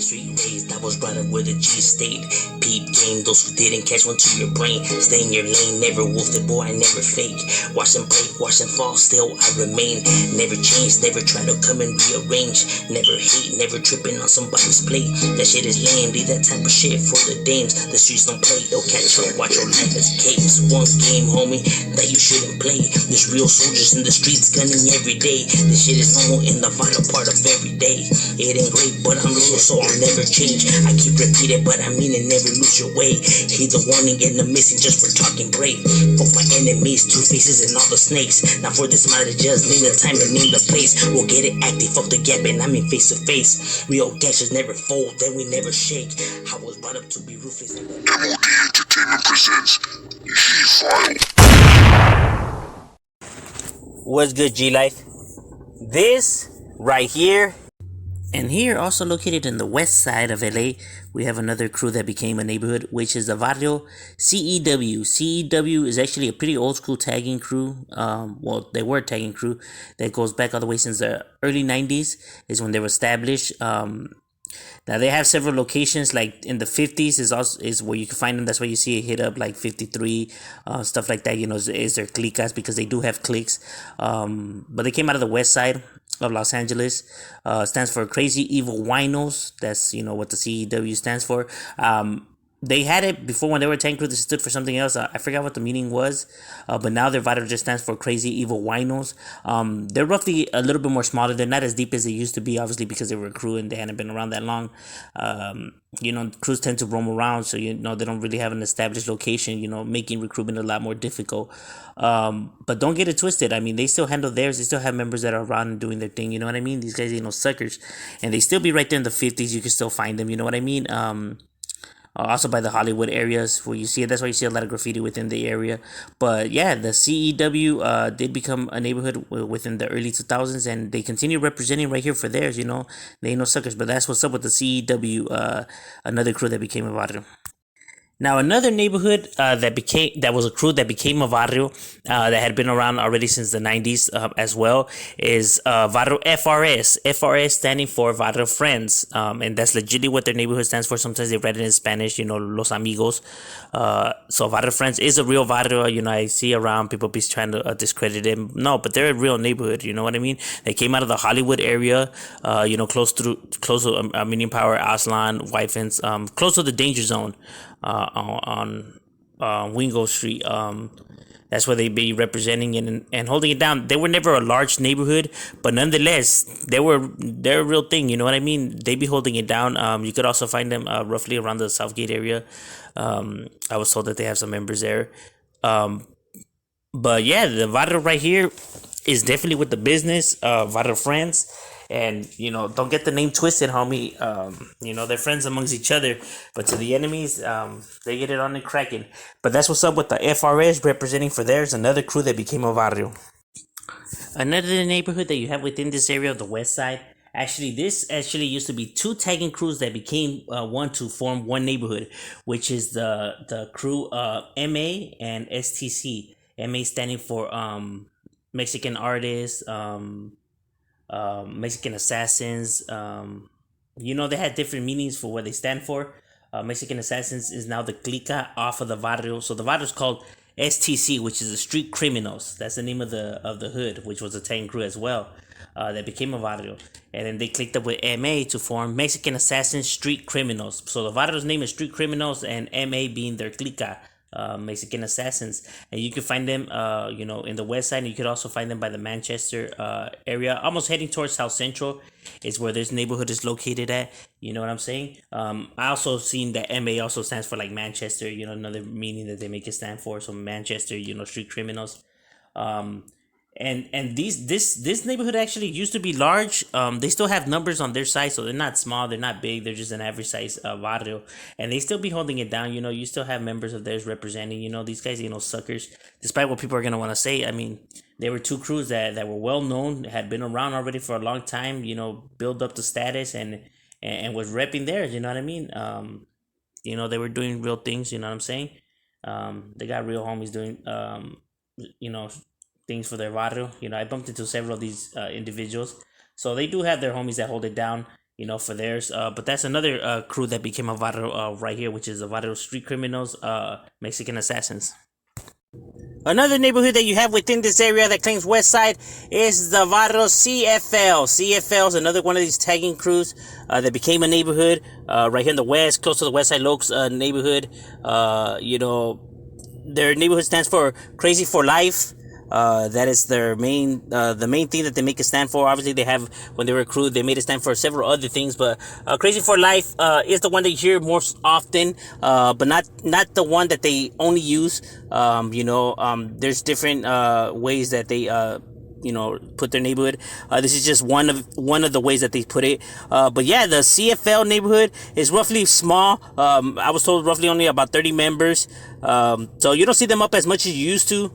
Street raised, I was brought up with a G state. Peep game, those who didn't catch one to your brain. Stay in your lane, never wolfed it, boy, I never fake. Watch them break, watch them fall, still I remain. Never change, never try to come and rearrange. Never hate, never tripping on somebody's plate. That shit is lame, leave that type of shit for the dames. The streets don't play, they'll catch up, watch your life as capes. One game, homie, that you shouldn't play. There's real soldiers in the streets gunning every day. This shit is normal in the vital part of every day. It ain't great, but I'm loyal, so I'll never change. I keep repeating, but I mean it, never lose your way. Heed the warning and the missing just for talking brave. Fuck my enemies, two faces and all the snakes. Now for this matter, just name the time and name the place. We'll get it active, fuck the gap, and I mean face to face. Real gangsters never fold, then we never shake. I was brought up to be ruthless. M.O.D Entertainment presents G-File. What's good, G-Life? This right here. And here, also located in the west side of LA, we have another crew that became a neighborhood, which is the Varrio CEW. CEW is actually a pretty old school tagging crew. Well, they were a tagging crew that goes back all the way since the early 90s is when they were established. Now they have several locations, like in the 50s is where you can find them. That's why you see it hit up like 53, stuff like that, is their clicas, because they do have cliques. But they came out of the west side of Los Angeles. Stands for Crazy Evil Winos. That's what the CEW stands for. They had it before when they were a tank crew. They stood for something else. I forgot what the meaning was, but now their Vital just stands for Crazy Evil Winos. They're roughly a little bit more smaller. They're not as deep as they used to be, obviously, because they were a crew and they hadn't been around that long. Crews tend to roam around, so they don't really have an established location, making recruitment a lot more difficult. But don't get it twisted. I mean, they still handle theirs. They still have members that are around and doing their thing. You know what I mean? These guys ain't no suckers, and they still be right there in the 50s. You can still find them. You know what I mean? Also by the Hollywood areas where you see it. That's why you see a lot of graffiti within the area. But yeah, the CEW did become a neighborhood within the early 2000s, and they continue representing right here for theirs. They ain't no suckers. But that's what's up with the CEW, another crew that became a barrio. Now, another neighborhood that was a crew that became a barrio that had been around already since the 90s as well is Barrio FRS. FRS standing for Barrio Friends, and that's legitimately what their neighborhood stands for. Sometimes they write it in Spanish, Los Amigos. So Barrio Friends is a real barrio. I see around people be trying to discredit it. No, but they're a real neighborhood. You know what I mean? They came out of the Hollywood area, close to Medium Power, Aslan, White Fence, close to the danger zone. On Wingo Street. That's where they be representing it and holding it down. They were never a large neighborhood, but nonetheless, they're a real thing. You know what I mean? They be holding it down. You could also find them roughly around the Southgate area. I was told that they have some members there. But yeah, the Vado right here is definitely with the business. Vado Friends. And, don't get the name twisted, homie. They're friends amongst each other. But to the enemies, they get it on and cracking. But that's what's up with the FRS representing for theirs. Another crew that became a barrio. Another neighborhood that you have within this area of the west side. This used to be two tagging crews that became one to form one neighborhood. Which is the crew M.A. and STC. M.A. standing for Mexican Artists, Mexican Assassins. They had different meanings for what they stand for. Mexican Assassins is now the clica off of the barrio. So the barrio is called STC, which is the Street Criminals. That's the name of the hood, which was a tank crew as well. That became a barrio. And then they clicked up with MA to form Mexican Assassins Street Criminals. So the barrio's name is Street Criminals, and MA being their clica. Mexican Assassins, and you can find them in the west side, and you could also find them by the Manchester area, almost heading towards South Central is where this neighborhood is located at. You know what I'm saying? I also seen that MA also stands for like Manchester, another meaning that they make it stand for. So Manchester, Street Criminals. And this neighborhood actually used to be large. They still have numbers on their side, so they're not small, they're not big, they're just an average size barrio, and they still be holding it down. You still have members of theirs representing. These guys ain't no suckers, despite what people are gonna want to say. I mean, they were two crews that were well known, had been around already for a long time. Build up the status and was repping theirs. You know what I mean? They were doing real things. You know what I'm saying? They got real homies doing things for their barrio. I bumped into several of these individuals, so they do have their homies that hold it down. for theirs. But that's another crew that became a varrio right here, which is the varrio street criminals, Mexican assassins. Another neighborhood that you have within this area that claims west side is the Varrio CFL. CFL is another one of these tagging crews that became a neighborhood right here in the west, close to the West Side Lokes neighborhood. Their neighborhood stands for Crazy for Life. That is their the main thing that they make it stand for. Obviously, they have, when they were a crew, they made it stand for several other things, but Crazy for Life is the one that you hear most often, but not the one that they only use. There's different ways that they put their neighborhood. This is just one of the ways that they put it. But yeah, the CFL neighborhood is roughly small. I was told roughly only about 30 members. So you don't see them up as much as you used to.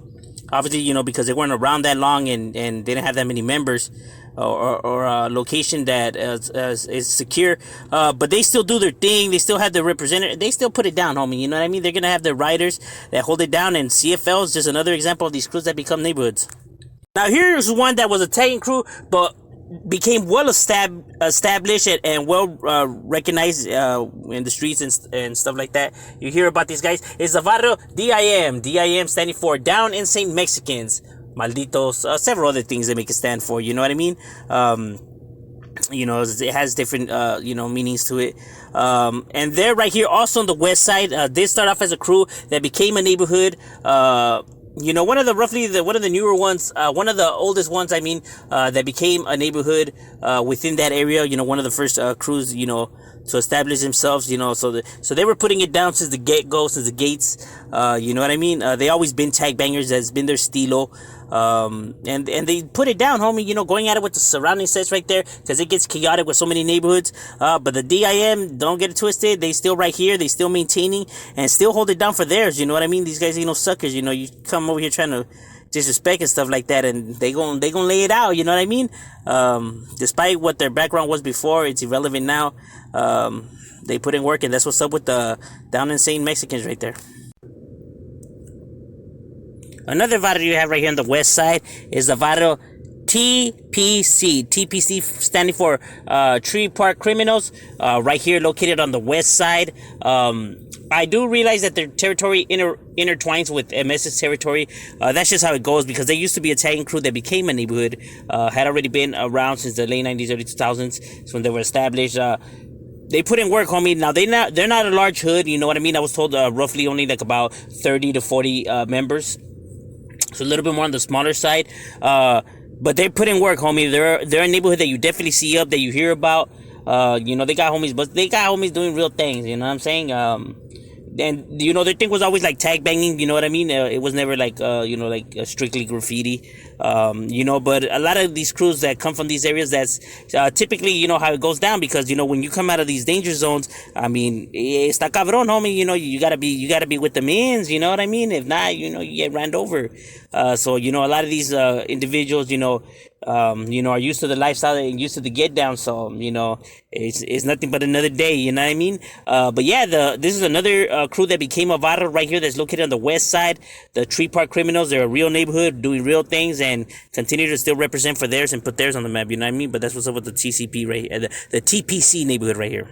Obviously, because they weren't around that long and they didn't have that many members or a location that is secure. But they still do their thing. They still have the representative. They still put it down, homie. You know what I mean? They're going to have the riders that hold it down. And CFL is just another example of these crews that become neighborhoods. Now, here's one that was a tagging crew, but became well established and well recognized in the streets and stuff like that. You hear about these guys. It's the Varrio DIM. DIM standing for Down Insane Mexicans. Malditos. Several other things that make it stand for. You know what I mean? It has different meanings to it. And they're right here also on the west side. They start off as a crew that became a neighborhood. One of the newer ones, one of the oldest ones, that became a neighborhood within that area. One of the first crews, to establish themselves. So they were putting it down since the get-go, since the gates. You know what I mean? They always been tag bangers. That's been their stilo. And they put it down, homie, going at it with the surrounding sets right there, because it gets chaotic with so many neighborhoods. But the DIM, don't get it twisted, they still right here, they still maintaining and still hold it down for theirs. You know what I mean? These guys ain't no suckers. You come over here trying to disrespect and stuff like that, and they gon' lay it out. You know what I mean? Despite what their background was before, it's irrelevant now. They put in work, and that's what's up with the Down Insane Mexicans right there. Another varrio you have right here on the west side is the varrio TPC. TPC standing for Tree Park Criminals. Right here, located on the west side. I do realize that their territory intertwines with MS's territory. That's just how it goes, because they used to be a tagging crew that became a neighborhood. Had already been around since the late 90s, early 2000s. That's when they were established. They put in work, homie. Now they're not a large hood. You know what I mean? I was told roughly only like about 30 to 40 members. So a little bit more on the smaller side. But they put in work, homie. They're a neighborhood that you definitely see up, that you hear about. They got homies, but they got homies doing real things. You know what I'm saying? And their thing was always like tag banging. You know what I mean? It was never like strictly graffiti. But a lot of these crews that come from these areas, that's typically how it goes down, because when you come out of these danger zones, está cabrón, homie. You gotta be with the mins. You know what I mean? If not, you get ran over. So a lot of these individuals, are used to the lifestyle and used to the get down. So it's nothing but another day. You know what I mean? But yeah, this is another crew that became a varrio right here, that's located on the west side. The Tree Park Criminals. They're a real neighborhood doing real things and continue to still represent for theirs and put theirs on the map. You know what I mean? But that's what's up with the TCP right here, the TPC neighborhood right here.